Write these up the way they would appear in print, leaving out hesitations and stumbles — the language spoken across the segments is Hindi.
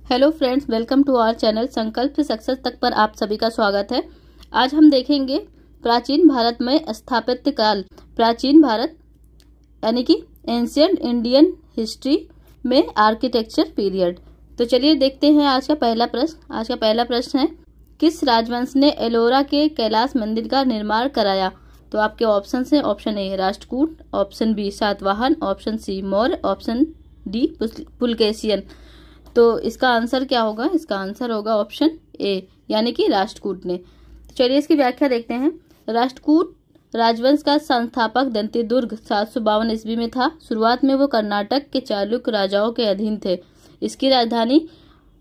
Hello friends, welcome to our channel Sankalp से सक्सेस तक पर आप सभी का स्वागत है। आज हम देखेंगे प्राचीन भारत में स्थापत्य काल। प्राचीन भारत यानी कि एंशियंट इंडियन हिस्ट्री में आर्किटेक्चर पीरियड। तो चलिए देखते हैं आज का पहला प्रश्न। आज का पहला प्रश्न है, किस राजवंश ने एलोरा के कैलाश मंदिर का निर्माण कराया? तो आपके ऑप्शन है, option A Rashtrakuta, option B Satavahana, option C Maurya, option D Pulakeshin. तो इसका आंसर क्या होगा? इसका आंसर होगा ऑप्शन ए यानी कि राष्ट्रकूट ने। तो चलिए इसकी व्याख्या देखते हैं। राष्ट्रकूट राजवंश का संस्थापक दंतेदुर्ग 752 ईस्वी में था। शुरुआत में वो कर्नाटक के चालुक्य राजाओं के अधीन थे। इसकी राजधानी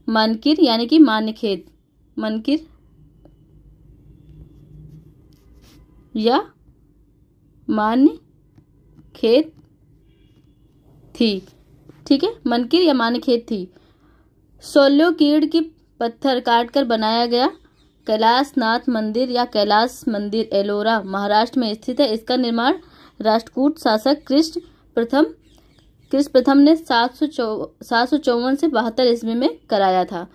मानकिर यानी कि मान्यखेत, मनकिर या मान्यखेत थी। ठीक है, मनकिर या मान्यखेत थी। सोल्योकीड की पत्थर काटकर बनाया गया कैलाशनाथ मंदिर या कैलाश मंदिर एलोरा महाराष्ट्र में स्थित है। इसका निर्माण राष्ट्रकूट शासक कृष्ण प्रथम ने 754 से 72 ईस्वी में कराया था।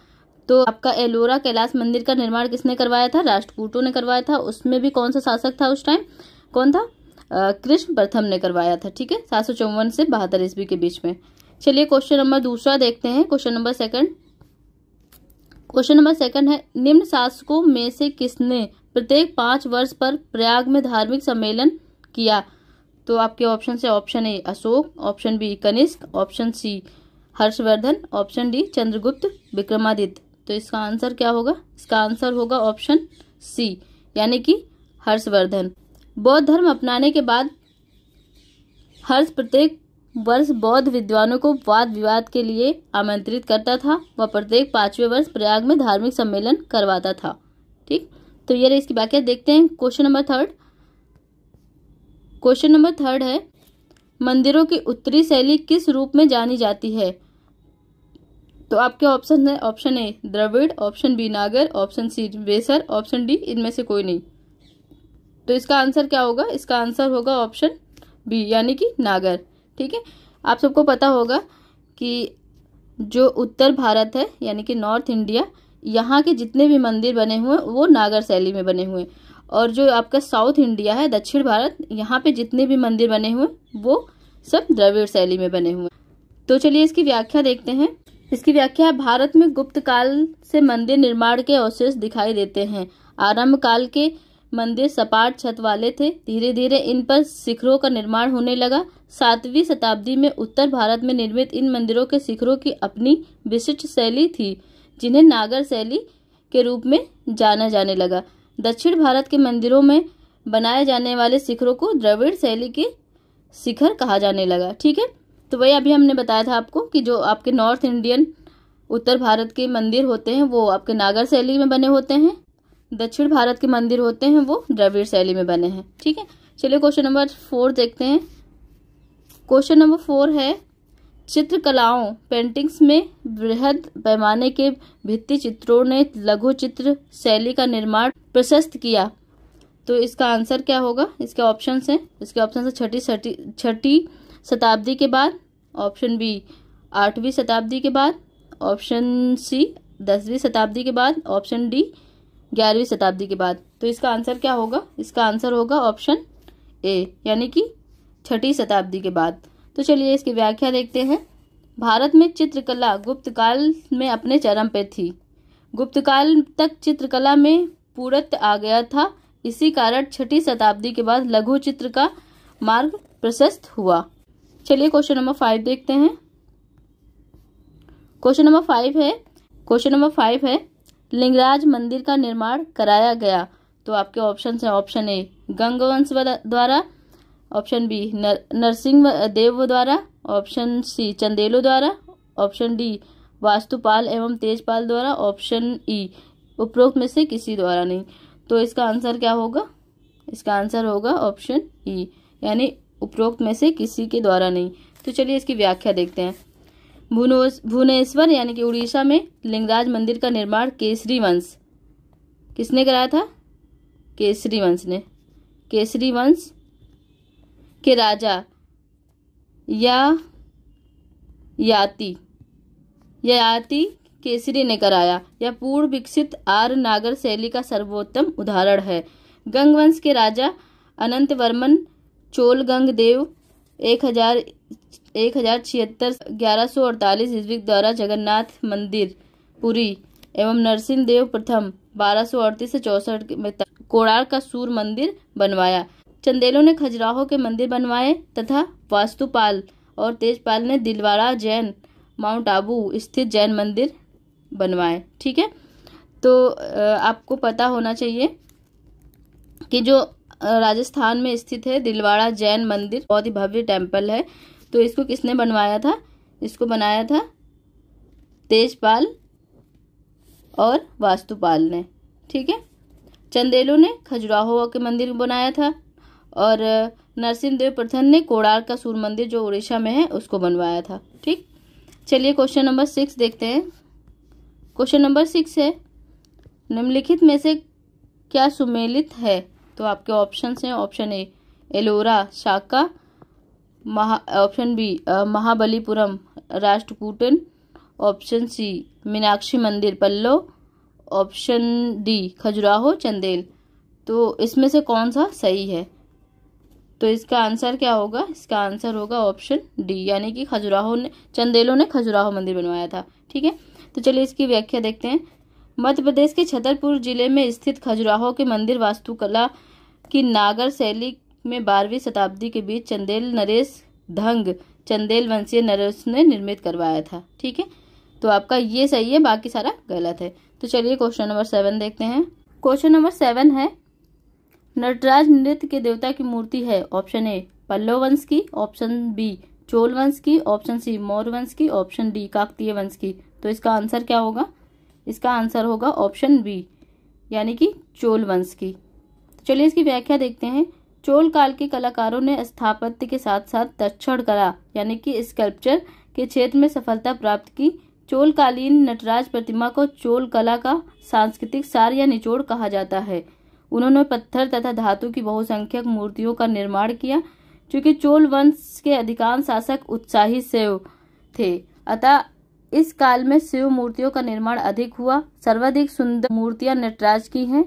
तो आपका एलोरा कैलाश मंदिर का निर्माण किसने करवाया था? राष्ट्रकूटों ने करवाया था। उसमें भी कौन सा शासक था उस टाइम? कौन था? कृष्ण प्रथम ने करवाया था। ठीक है, 754 से 72 ईस्वी के बीच में। चलिए क्वेश्चन नंबर दूसरा देखते हैं। क्वेश्चन नंबर सेकंड है, निम्न शासकों में से किसने प्रत्येक 5 वर्ष पर प्रयाग में धार्मिक सम्मेलन किया? तो आपके ऑप्शन है, option A Ashok, option B Kanishka, option C Harshvardhan, option D Chandragupta Vikramaditya. तो इसका आंसर क्या होगा? इसका आंसर होगा ऑप्शन सी यानी कि हर्षवर्धन। बौद्ध धर्म अपनाने के बाद हर्ष प्रत्येक वर्ष बौद्ध विद्वानों को वाद विवाद के लिए आमंत्रित करता था। वह प्रत्येक 5वें वर्ष प्रयाग में धार्मिक सम्मेलन करवाता था। ठीक, तो ये इसकी व्याख्या देखते हैं। क्वेश्चन नंबर थर्ड है, मंदिरों की उत्तरी शैली किस रूप में जानी जाती है? तो आपके ऑप्शन है, option A Dravida, option B Nagara, option C Vesara, option D इनमें से कोई नहीं। तो इसका आंसर क्या होगा? इसका आंसर होगा ऑप्शन बी यानी कि नागर। ठीक है, आप सबको पता होगा कि जो उत्तर भारत है यानी कि नॉर्थ इंडिया, यहाँ के जितने भी मंदिर बने हुए हैं वो नागर शैली में बने हुए हैं, और जो आपका साउथ इंडिया है, दक्षिण भारत, यहाँ पे जितने भी मंदिर बने हुए वो सब द्रविड़ शैली में बने हुए। तो चलिए इसकी व्याख्या देखते हैं। इसकी व्याख्या, भारत में गुप्त काल से मंदिर निर्माण के अवशेष दिखाई देते हैं। आरंभ काल के मंदिर सपाट छत वाले थे। धीरे धीरे इन पर शिखरों का निर्माण होने लगा। 7वीं शताब्दी में उत्तर भारत में निर्मित इन मंदिरों के शिखरों की अपनी विशिष्ट शैली थी, जिन्हें नागर शैली के रूप में जाना जाने लगा। दक्षिण भारत के मंदिरों में बनाए जाने वाले शिखरों को द्रविड़ शैली के शिखर कहा जाने लगा। ठीक है, तो वही अभी हमने बताया था आपको कि जो आपके नॉर्थ इंडियन उत्तर भारत के मंदिर होते हैं वो आपके नागर शैली में बने होते हैं, दक्षिण भारत के मंदिर होते हैं वो द्रविड़ शैली में बने हैं। ठीक है, चलिए क्वेश्चन नंबर 4 देखते हैं। क्वेश्चन नंबर 4 है, चित्रकलाओं पेंटिंग्स में बृहद पैमाने के भित्ति चित्रों ने लघु चित्र शैली का निर्माण प्रशस्त किया। तो इसका आंसर क्या होगा? इसके ऑप्शन है, छठी शताब्दी के बाद, ऑप्शन बी 8वीं शताब्दी के बाद, ऑप्शन सी 10वीं शताब्दी के बाद, ऑप्शन डी 11वीं शताब्दी के बाद। तो इसका आंसर क्या होगा? इसका आंसर होगा ऑप्शन ए यानी कि 6ठी शताब्दी के बाद। तो चलिए इसकी व्याख्या देखते हैं। भारत में चित्रकला गुप्त काल में अपने चरम पे थी। गुप्त काल तक चित्रकला में पूर्णत्व आ गया था। इसी कारण 6ठी शताब्दी के बाद लघु चित्र का मार्ग प्रशस्त हुआ। चलिए क्वेश्चन नंबर 5 देखते हैं। क्वेश्चन नंबर 5 है, लिंगराज मंदिर का निर्माण कराया गया। तो आपके ऑप्शन है, ऑप्शन ए गंगवंश द्वारा, ऑप्शन बी नरसिंह देव द्वारा, ऑप्शन सी चंदेलो द्वारा, ऑप्शन डी वास्तुपाल एवं तेजपाल द्वारा, ऑप्शन ई उपरोक्त में से किसी द्वारा नहीं। तो इसका आंसर क्या होगा? इसका आंसर होगा ऑप्शन ई यानी उपरोक्त में से किसी के द्वारा नहीं। तो चलिए इसकी व्याख्या देखते हैं। भुवनेश्वर यानी कि उड़ीसा में लिंगराज मंदिर का निर्माण केसरी वंश किसने कराया था? केसरी वंश ने। केसरी वंश के राजा ययाति केसरी ने कराया। यह पूर्ण विकसित आर्य नागर शैली का सर्वोत्तम उदाहरण है। गंग वंश के राजा अनंत वर्मन चोल गंग देव 1076 1148 ईस्वी द्वारा जगन्नाथ मंदिर पुरी एवं नरसिंह देव प्रथम 1238 से 64 में कोणार्क का सूर्य मंदिर बनवाया। चंदेलों ने खजुराहो के मंदिर बनवाए तथा वास्तुपाल और तेजपाल ने दिलवाड़ा जैन माउंट आबू स्थित जैन मंदिर बनवाए। ठीक है, तो आपको पता होना चाहिए कि जो राजस्थान में स्थित है दिलवाड़ा जैन मंदिर बहुत ही भव्य टेम्पल है। तो इसको किसने बनवाया था? इसको बनाया था तेजपाल और वास्तुपाल ने। ठीक है, चंदेलों ने खजुराहो के मंदिर बनाया था और नरसिंह देव प्रथम ने कोणार्क का सूर्य मंदिर जो उड़ीसा में है उसको बनवाया था। ठीक, चलिए क्वेश्चन नंबर 6 देखते हैं। क्वेश्चन नंबर 6 है, निम्नलिखित में से क्या सुमेलित है? तो आपके ऑप्शन हैं, option A Ellora Shaka, option B Mahabalipuram राष्ट्रकूटन, ऑप्शन सी मीनाक्षी मंदिर पल्लव, ऑप्शन डी खजुराहो चंदेल। तो इसमें से कौन सा सही है? तो इसका आंसर क्या होगा? इसका आंसर होगा ऑप्शन डी, यानी कि खजुराहो ने चंदेलों ने खजुराहो मंदिर बनवाया था। ठीक है, तो चलिए इसकी व्याख्या देखते हैं। मध्य प्रदेश के छतरपुर जिले में स्थित खजुराहो के मंदिर वास्तुकला की नागर शैली में 12वीं शताब्दी के बीच चंदेल नरेश धंग चंदेल वंशीय नरेश ने निर्मित करवाया था। ठीक है, तो आपका ये सही है, बाकी सारा गलत है। तो चलिए क्वेश्चन नंबर 7 देखते हैं। क्वेश्चन नंबर 7 है, नटराज नृत्य के देवता की मूर्ति है। ऑप्शन ए पल्लव वंश की, ऑप्शन बी चोल वंश की, ऑप्शन सी मौर्य वंश की, ऑप्शन डी काकतीय वंश की। तो इसका आंसर क्या होगा? इसका आंसर होगा ऑप्शन बी, यानी कि चोल वंश की। तो चलिए इसकी व्याख्या देखते हैं। चोल काल के कलाकारों ने स्थापत्य के साथ साथ तक्षण कला यानी कि स्कल्पचर के क्षेत्र में सफलता प्राप्त की। चोल कालीन नटराज प्रतिमा को चोल कला का सांस्कृतिक सार या निचोड़ कहा जाता है। उन्होंने पत्थर तथा धातु की बहुसंख्यक मूर्तियों का निर्माण किया। चूंकि चोल वंश के अधिकांश शासक उत्साही शैव थे, अतः इस काल में शिव मूर्तियों का निर्माण अधिक हुआ। सर्वाधिक सुंदर मूर्तियां नटराज की हैं,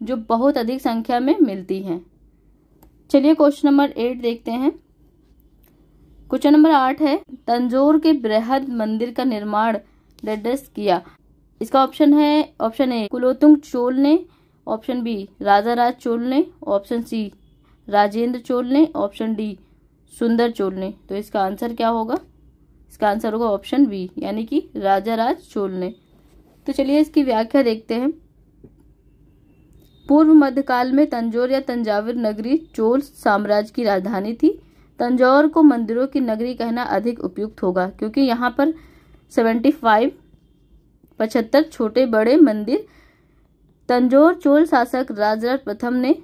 जो बहुत अधिक संख्या में मिलती हैं। चलिए क्वेश्चन नंबर 8 देखते हैं। क्वेश्चन नंबर 8 है, तंजौर के बृहद मंदिर का निर्माण डैश किया। इसका ऑप्शन है, ऑप्शन ए कुलोत्तुंग चोल ने, ऑप्शन बी राजाराज चोल ने, ऑप्शन सी राजेंद्र चोल ने, ऑप्शन डी सुंदर चोल ने। तो इसका आंसर क्या होगा? इसका आंसर होगा ऑप्शन बी, यानी कि राजाराज चोल ने। तो चलिए इसकी व्याख्या देखते हैं। पूर्व मध्यकाल में तंजौर या तंजावर नगरी चोल साम्राज्य की राजधानी थी। तंजौर को मंदिरों की नगरी कहना अधिक उपयुक्त होगा, क्योंकि यहाँ पर 75 छोटे बड़े मंदिर। तंजौर चोल शासक राजराज प्रथम ने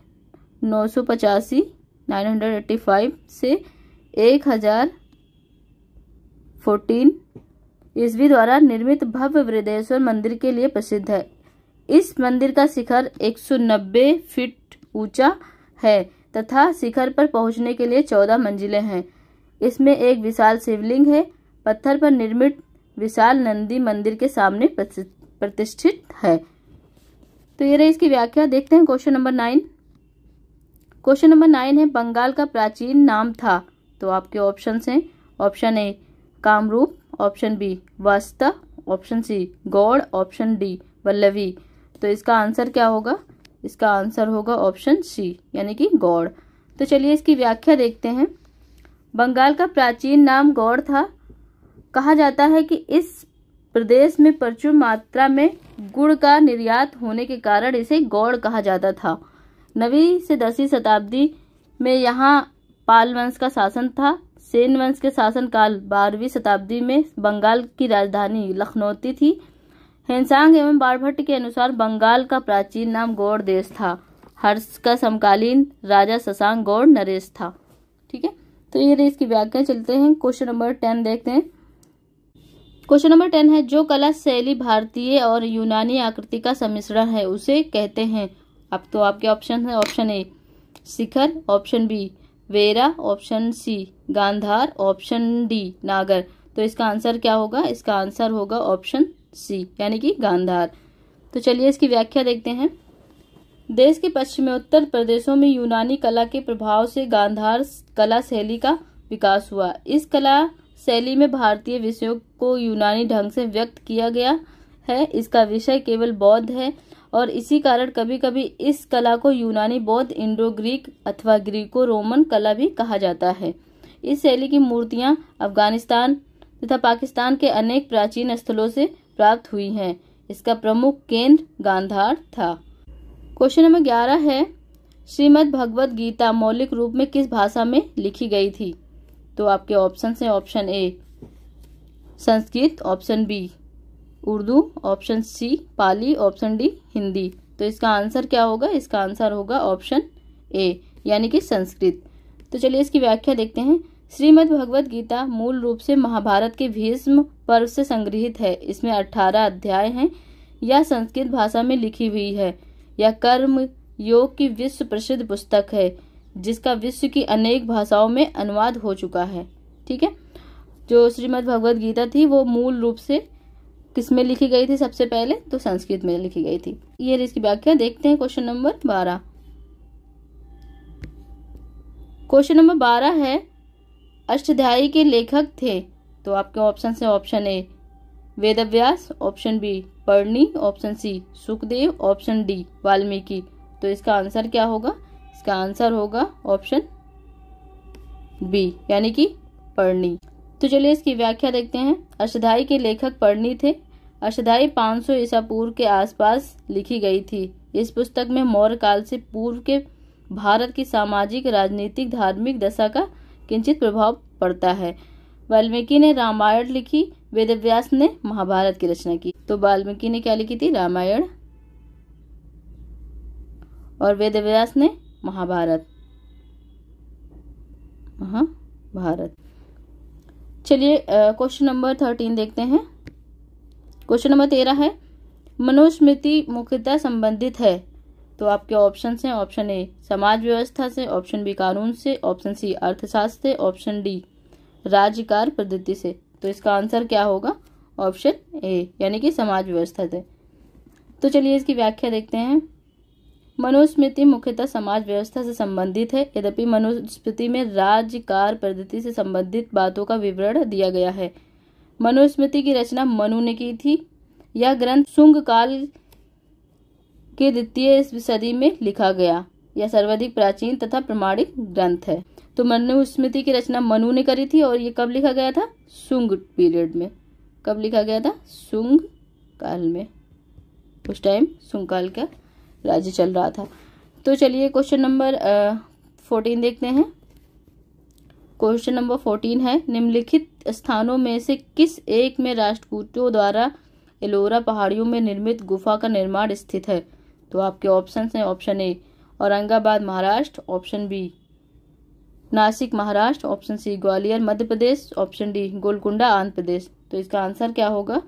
985 से 1014 ईस्वी द्वारा निर्मित भव्य बृहदेश्वर मंदिर के लिए प्रसिद्ध है। इस मंदिर का शिखर 190 फीट ऊंचा है तथा शिखर पर पहुंचने के लिए 14 मंजिलें हैं। इसमें एक विशाल शिवलिंग है। पत्थर पर निर्मित विशाल नंदी मंदिर के सामने प्रतिष्ठित है। तो ये रही इसकी व्याख्या। देखते हैं क्वेश्चन नंबर 9। क्वेश्चन नंबर 9 है, बंगाल का प्राचीन नाम था। तो आपके ऑप्शंस हैं, option A Kamarupa, option B वास्ता, option C Gaur, option D Valabhi. तो इसका आंसर क्या होगा? इसका आंसर होगा ऑप्शन सी, यानी कि गौड़। तो चलिए इसकी व्याख्या देखते हैं। बंगाल का प्राचीन नाम गौड़ था। कहा जाता है कि इस प्रदेश में प्रचुर मात्रा में गुड़ का निर्यात होने के कारण इसे गौड़ कहा जाता था। 9वीं से 10वीं शताब्दी में यहाँ पाल वंश का शासन था। सेन वंश के शासनकाल 12वीं शताब्दी में बंगाल की राजधानी लखनौती थी। हेनसांग एवं बाणभट्ट के अनुसार बंगाल का प्राचीन नाम गौड़ देश था। हर्ष का समकालीन राजा शशांक गौड़ नरेश था। ठीक है, तो ये रही इसकी व्याख्या। चलते हैं क्वेश्चन नंबर 10 देखते हैं। क्वेश्चन नंबर 10 है, जो कला शैली भारतीय और यूनानी आकृति का सम्मिश्रण है उसे कहते हैं। अब तो आपके ऑप्शन है, ऑप्शन ए शिखर, ऑप्शन बी वेरा, option C Gandhar, option D Nagar. तो इसका आंसर क्या होगा? इसका आंसर होगा ऑप्शन सी यानी कि गांधार। तो चलिए इसकी व्याख्या देखते हैं। देश के पश्चिमोत्तर प्रदेशों में यूनानी कला के प्रभाव से गांधार कला शैली का विकास हुआ। इस कला शैली में भारतीय विषयों को यूनानी ढंग से व्यक्त किया गया है। इसका विषय केवल बौद्ध है और इसी कारण कभी कभी इस कला को यूनानी बौद्ध, इंडो ग्रीक अथवा ग्रीको रोमन कला भी कहा जाता है। इस शैली की मूर्तियां अफगानिस्तान तथा पाकिस्तान के अनेक प्राचीन स्थलों से प्राप्त हुई हैं। इसका प्रमुख केंद्र गांधार था। क्वेश्चन नंबर 11 है, श्रीमद् भगवद गीता मौलिक रूप में किस भाषा में लिखी गई थी? तो आपके ऑप्शन है option A Sanskrit, option B Urdu, option C Pali, option D Hindi. तो इसका आंसर क्या होगा? इसका आंसर होगा ऑप्शन ए यानी कि संस्कृत। तो चलिए इसकी व्याख्या देखते हैं। श्रीमद् भगवद गीता मूल रूप से महाभारत के भीष्म पर्व से संग्रहित है। इसमें 18 अध्याय हैं। यह संस्कृत भाषा में लिखी हुई है। यह कर्म योग की विश्व प्रसिद्ध पुस्तक है जिसका विश्व की अनेक भाषाओं में अनुवाद हो चुका है। ठीक है, जो श्रीमद् भगवद गीता थी वो मूल रूप से किसमें लिखी गई थी? सबसे पहले तो संस्कृत में लिखी गई थी। ये इसकी व्याख्या देखते हैं। Question number 12। क्वेश्चन नंबर 12 है, अष्टाध्यायी के लेखक थे? तो आपके ऑप्शन है option A Vedavyasa, option B पर्णी, option C Sukhdev, option D Valmiki. तो इसका आंसर क्या होगा? इसका आंसर होगा ऑप्शन बी यानी कि पर्णी। तो चलिए इसकी व्याख्या देखते हैं। अष्टाध्यायी के लेखक पर्णी थे। अष्टाध्यायी 500 ईसा पूर्व के आसपास लिखी गई थी। इस पुस्तक में मौर्य काल से पूर्व के भारत की सामाजिक, राजनीतिक, धार्मिक दशा का किंचित प्रभाव पड़ता है। वाल्मीकि ने रामायण लिखी, वेदव्यास ने महाभारत की रचना की। तो वाल्मीकि ने क्या लिखी थी? रामायण, और वेदव्यास ने महाभारत। चलिए क्वेश्चन नंबर 13 देखते हैं। क्वेश्चन नंबर 13 है, मनुस्मृति मुख्यतः संबंधित है? तो आपके ऑप्शन हैं ऑप्शन ए समाज व्यवस्था से, ऑप्शन बी कानून से, ऑप्शन सी अर्थशास्त्र से, ऑप्शन डी राज्यकार पद्धति से। तो इसका आंसर क्या होगा? ऑप्शन ए यानी कि समाज व्यवस्था से। तो चलिए इसकी व्याख्या देखते हैं। मनुस्मृति मुख्यतः समाज व्यवस्था से संबंधित है। यद्यपि मनुस्मृति में राज्यकार पद्धति से संबंधित बातों का विवरण दिया गया है। मनुस्मृति की रचना मनु ने की थी। यह ग्रंथ शुंग काल के द्वितीय सदी में लिखा गया। यह सर्वाधिक प्राचीन तथा प्रमाणिक ग्रंथ है। तो मनुस्मृति की रचना मनु ने करी थी और ये कब लिखा गया था? शुंग पीरियड में। कब लिखा गया था? शुंग काल में। उस टाइम शुंग काल का राज्य चल रहा था। तो चलिए क्वेश्चन नंबर 14 देखते हैं। क्वेश्चन नंबर 14 है, निम्नलिखित स्थानों में से किस एक में राष्ट्रकूटों द्वारा एलोरा पहाड़ियों में निर्मित गुफा का निर्माण स्थित है? तो आपके ऑप्शन हैं option A Aurangabad Maharashtra, option B Nashik Maharashtra, option C Gwalior Madhya Pradesh, option D Golconda Andhra Pradesh. तो इसका आंसर क्या होगा?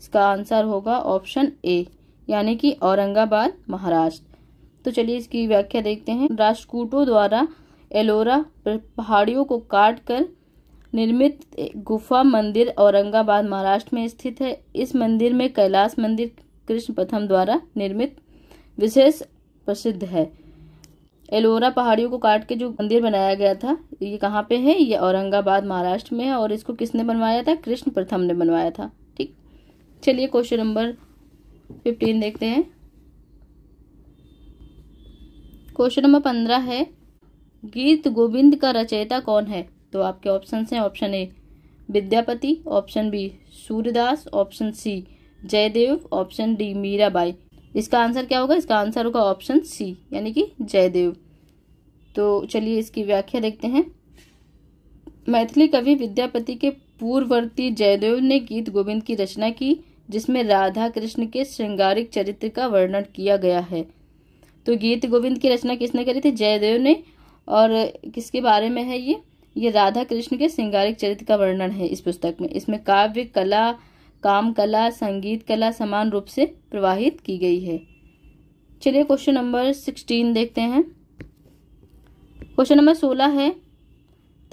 इसका आंसर होगा ऑप्शन ए यानी कि औरंगाबाद महाराष्ट्र। तो चलिए इसकी व्याख्या देखते हैं। राष्ट्रकूटों द्वारा एलोरा पहाड़ियों को काट कर निर्मित गुफा मंदिर औरंगाबाद महाराष्ट्र में स्थित है। इस मंदिर में कैलाश मंदिर कृष्ण प्रथम द्वारा निर्मित विशेष प्रसिद्ध है। एलोरा पहाड़ियों को काट के जो मंदिर बनाया गया था ये कहाँ पे है? ये औरंगाबाद महाराष्ट्र में है और इसको किसने बनवाया था? कृष्ण प्रथम ने बनवाया था। ठीक, चलिए क्वेश्चन नंबर 15 देखते हैं। क्वेश्चन नंबर 15 है, गीत गोविंद का रचयिता कौन है? तो आपके ऑप्शन हैं option A Vidyapati, option B Surdas, option C Jayadev, option D Mirabai. इसका आंसर क्या होगा? इसका आंसर होगा ऑप्शन सी यानी कि जयदेव। तो चलिए इसकी व्याख्या देखते हैं। मैथिली कवि विद्यापति के पूर्ववर्ती जयदेव ने गीत गोविंद की रचना की जिसमें राधा कृष्ण के श्रृंगारिक चरित्र का वर्णन किया गया है। तो गीत गोविंद की रचना किसने करी थी? जयदेव ने। और किसके बारे में है ये राधा कृष्ण के श्रृंगारिक चरित्र का वर्णन है इस पुस्तक में। इसमें काव्य कला, काम कला, संगीत कला समान रूप से प्रवाहित की गई है। चलिए क्वेश्चन नंबर 16 देखते हैं। क्वेश्चन नंबर 16 है,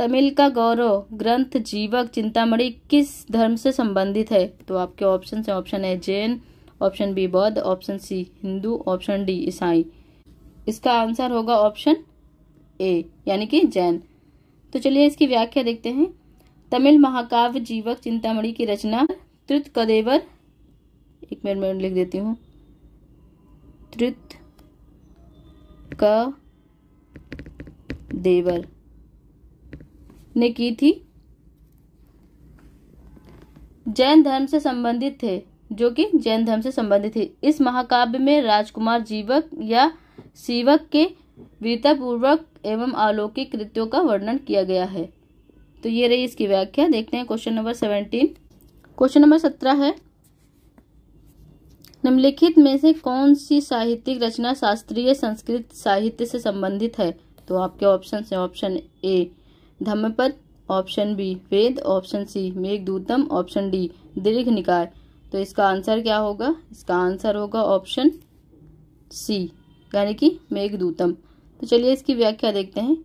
तमिल का गौरव ग्रंथ जीवक चिंतामणि किस धर्म से संबंधित है? तो आपके ऑप्शन है, option A Jain, option B Bauddh, option C Hindu, option D ईसाई। इसका आंसर होगा ऑप्शन ए यानी कि जैन। तो चलिए इसकी व्याख्या देखते हैं। तमिल महाकाव्य जीवक चिंतामणि की रचना तृतकदेवर, एक मिनट में लिख देती हूँ, तृतकदेवर ने की थी। जैन धर्म से संबंधित थे, जो कि जैन धर्म से संबंधित थी। इस महाकाव्य में राजकुमार जीवक या सीवक के वीरतापूर्वक एवं अलौकिक कृत्यों का वर्णन किया गया है। तो ये रही इसकी व्याख्या। देखते हैं क्वेश्चन नंबर 17। क्वेश्चन नंबर 17 है, निम्नलिखित में से कौन सी साहित्यिक रचना शास्त्रीय संस्कृत साहित्य से संबंधित है? तो आपके ऑप्शन है, option A Dhammapada, option B Veda, option C Meghadutam, option D Dirgha Nikaya. तो इसका आंसर क्या होगा? इसका आंसर होगा ऑप्शन सी यानी कि मेघदूतम। तो चलिए इसकी व्याख्या देखते हैं।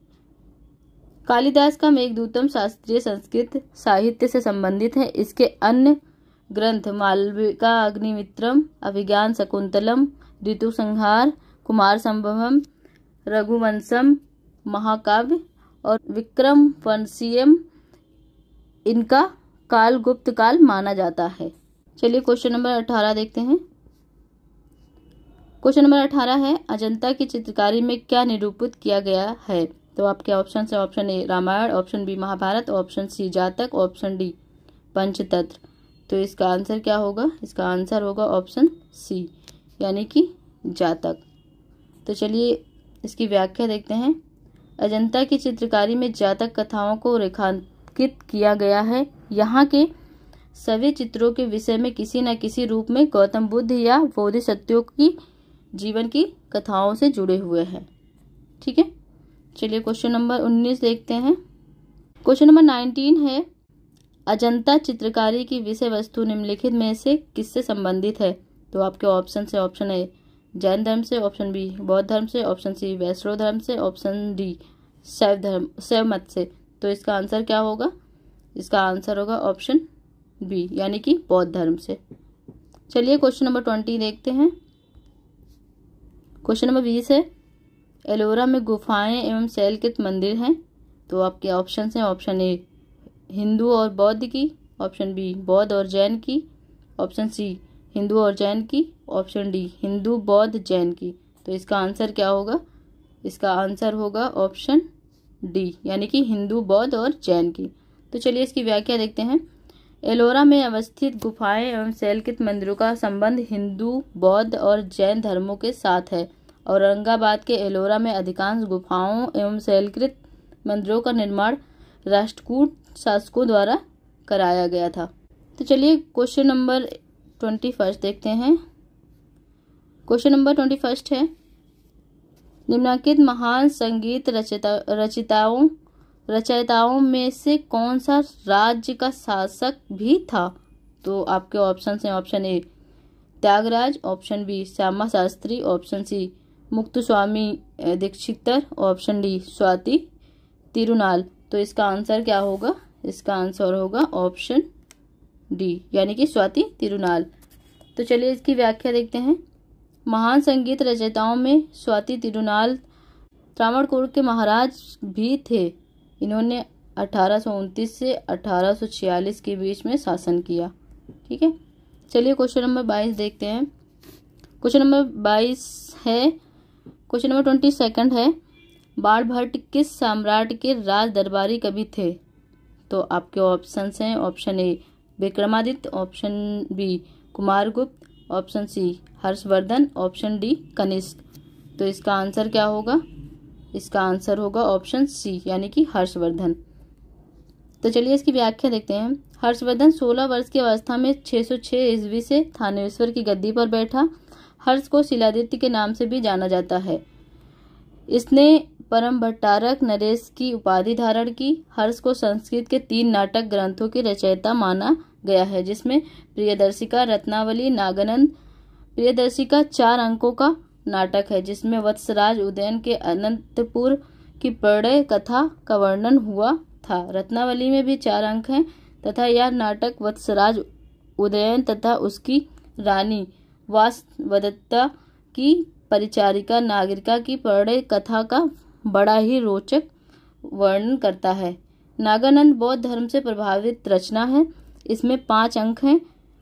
कालिदास का मेघदूतम शास्त्रीय संस्कृत साहित्य से संबंधित है। इसके अन्य ग्रंथ मालविका अग्निमित्रम, अभिज्ञान शकुंतलम, ऋतु संहार, कुमार संभवम, रघुवंशम, महाकाव्य और विक्रम वंशीयम, इनका काल गुप्त काल माना जाता है। चलिए क्वेश्चन नंबर 18 देखते हैं। क्वेश्चन नंबर 18 है, अजंता की चित्रकारी में क्या निरूपित किया गया है? तो आपके ऑप्शन है, option A Ramayan, option B Mahabharat, option C Jataka, option D Panchatantra. तो इसका आंसर क्या होगा? इसका आंसर होगा ऑप्शन सी यानी कि जातक। तो चलिए इसकी व्याख्या देखते हैं। अजंता की चित्रकारी में जातक कथाओं को रेखांकित किया गया है। यहाँ के सभी चित्रों के विषय में किसी न किसी रूप में गौतम बुद्ध या बोधिसत्वों की जीवन की कथाओं से जुड़े हुए हैं। ठीक है, चलिए क्वेश्चन नंबर 19 देखते हैं। क्वेश्चन नंबर 19 है, अजंता चित्रकारी की विषय वस्तु निम्नलिखित में से किससे संबंधित है? तो आपके ऑप्शन है, ऑप्शन ए जैन धर्म से, ऑप्शन बी बौद्ध धर्म से, ऑप्शन सी वैष्णव धर्म से, ऑप्शन डी शैव मत से। तो इसका आंसर क्या होगा? इसका आंसर होगा ऑप्शन बी यानी कि बौद्ध धर्म से। चलिए क्वेश्चन नंबर 20 देखते हैं। क्वेश्चन नंबर 20 है, एलोरा में गुफाएं एवं शैलकृत मंदिर हैं। तो आपके ऑप्शन हैं, ऑप्शन ए हिंदू और बौद्ध की, ऑप्शन बी बौद्ध और जैन की, ऑप्शन सी हिंदू और जैन की, ऑप्शन डी हिंदू बौद्ध जैन की। तो इसका आंसर क्या होगा? इसका आंसर होगा ऑप्शन डी यानी कि हिंदू बौद्ध और जैन की। तो चलिए इसकी व्याख्या देखते हैं। एलोरा में अवस्थित गुफाएं एवं शैलकृत मंदिरों का संबंध हिंदू बौद्ध और जैन धर्मों के साथ है। औरंगाबाद के एलोरा में अधिकांश गुफाओं एवं शैलकृत मंदिरों का निर्माण राष्ट्रकूट शासकों द्वारा कराया गया था। तो चलिए क्वेश्चन नंबर 21 देखते हैं। क्वेश्चन नंबर 21 है, निम्नलिखित महान संगीत रचयिताओं में से कौन सा राज्य का शासक भी था? तो आपके ऑप्शन हैं, option A Tyagaraja, option B Shyama Shastri, option C Muthuswami Dikshitar, option D Swathi Thirunal. तो इसका आंसर क्या होगा? इसका आंसर होगा ऑप्शन डी यानी कि स्वाति तिरुनाल। तो चलिए इसकी व्याख्या देखते हैं। महान संगीत रचयिताओं में स्वाति तिरुनाल त्रावणकोर के महाराज भी थे। इन्होंने 1829 से 1846 के बीच में शासन किया। ठीक है, चलिए क्वेश्चन नंबर 22 देखते हैं। क्वेश्चन नंबर 22 है, क्वेश्चन नंबर 22 है, बाणभट्ट किस सम्राट के राज दरबारी कवि थे? तो आपके ऑप्शन हैं, option A Vikramaditya, option B Kumargupta, option C Harshvardhan, option D Kanishka. तो इसका आंसर क्या होगा? इसका आंसर होगा ऑप्शन सी यानी कि हर्षवर्धन। तो चलिए इसकी व्याख्या देखते हैं। हर्षवर्धन 16 वर्ष की अवस्था में 606 ईस्वी से थानेश्वर की गद्दी पर बैठा। हर्ष को शिलादित्य के नाम से भी जाना जाता है। इसने परम भट्टारक नरेश की उपाधि धारण की। हर्ष को संस्कृत के 3 नाटक ग्रंथों की रचयिता माना गया है, जिसमें प्रियदर्शिका, रत्नावली, नागानंद। प्रियदर्शिका 4 अंकों का नाटक है, जिसमें वत्सराज उदयन के अनंतपुर की प्रणय कथा का वर्णन हुआ था। रत्नावली में भी 4 अंक हैं तथा यह नाटक वत्सराज उदयन तथा उसकी रानी वासवदत्ता की परिचारिका नागरिका की प्रणय कथा का बड़ा ही रोचक वर्णन करता है। नागानंद बौद्ध धर्म से प्रभावित रचना है। इसमें 5 अंक हैं।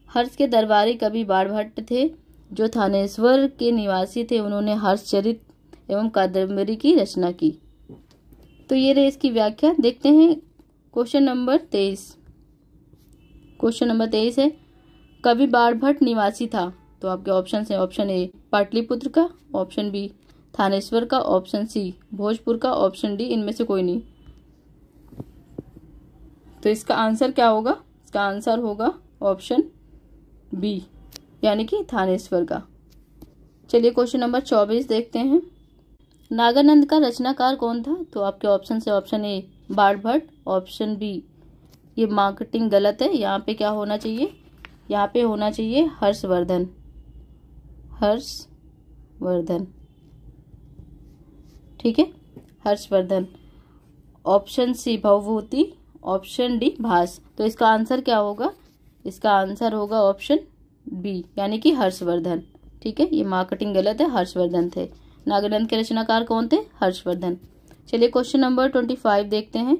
हर्ष के दरबारी कवि बाणभट्ट थे जो थानेश्वर के निवासी थे। उन्होंने हर्षचरित एवं कादम्बरी की रचना की। तो ये रही इसकी व्याख्या। देखते हैं क्वेश्चन नंबर 23। क्वेश्चन नंबर 23 है, कवि बाणभट्ट निवासी था। तो आपके ऑप्शन है, ऑप्शन ए पाटलिपुत्र का, ऑप्शन बी थानेश्वर का, ऑप्शन सी भोजपुर का, ऑप्शन डी इनमें से कोई नहीं। तो इसका आंसर क्या होगा? इसका आंसर होगा ऑप्शन बी यानी कि थानेश्वर का। चलिए क्वेश्चन नंबर 24 देखते हैं। नागानंद का रचनाकार कौन था? तो आपके ऑप्शन से option A Banabhatta, option B, ये मार्केटिंग गलत है, यहाँ पे क्या होना चाहिए? यहाँ पे होना चाहिए हर्षवर्धन। हर्षवर्धन, ठीक है, Harshavardhana. Option C Bhavabhuti, option D Bhasa. तो इसका आंसर क्या होगा? इसका आंसर होगा ऑप्शन बी यानी कि हर्षवर्धन। ठीक है, ये मार्केटिंग गलत है, हर्षवर्धन थे। नागानंद के रचनाकार कौन थे? हर्षवर्धन। चलिए क्वेश्चन नंबर 25 देखते हैं।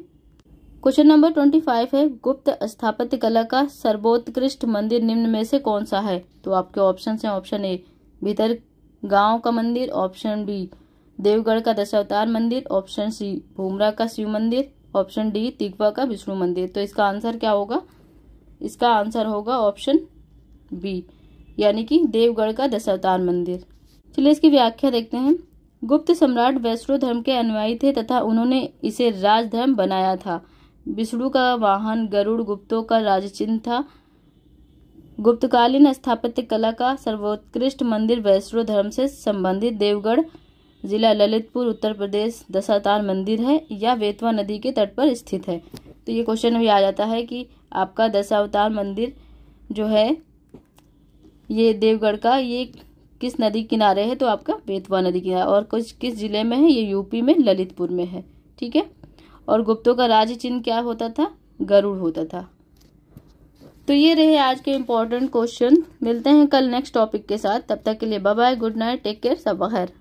क्वेश्चन नंबर 25 है, गुप्त स्थापत्य कला का सर्वोत्कृष्ट मंदिर निम्न में से कौन सा है? तो आपके ऑप्शन हैं, ऑप्शन ए भीतर गांव का मंदिर, ऑप्शन बी देवगढ़ का दशावतार मंदिर, ऑप्शन सी भूमरा का शिव मंदिर, ऑप्शन डी तिगवा का विष्णु मंदिर। तो इसका आंसर क्या होगा? इसका आंसर होगा ऑप्शन बी यानी कि देवगढ़ का दशावतार मंदिर। चलिए इसकी व्याख्या देखते हैं। गुप्त सम्राट वैष्णव धर्म के अनुयायी थे तथा उन्होंने इसे राजधर्म बनाया था। विष्णु का वाहन गरुड़ गुप्तों का राजचिन्ह था। गुप्तकालीन स्थापत्य कला का सर्वोत्कृष्ट मंदिर वैष्णव धर्म से संबंधित देवगढ़ जिला ललितपुर उत्तर प्रदेश दशावतार मंदिर है या बेतवा नदी के तट पर स्थित है। तो ये क्वेश्चन भी आ जाता है कि आपका दशावतार मंदिर जो है ये देवगढ़ का ये किस नदी किनारे है? तो आपका बेतवा नदी किनारे। और किस जिले में है? ये यूपी में ललितपुर में है। ठीक है, और गुप्तों का राज चिन्ह क्या होता था? गरुड़ होता था। तो ये रहे आज के इम्पोर्टेंट क्वेश्चन। मिलते हैं कल नेक्स्ट टॉपिक के साथ। तब तक के लिए bye bye, good night, take care, सब खैर।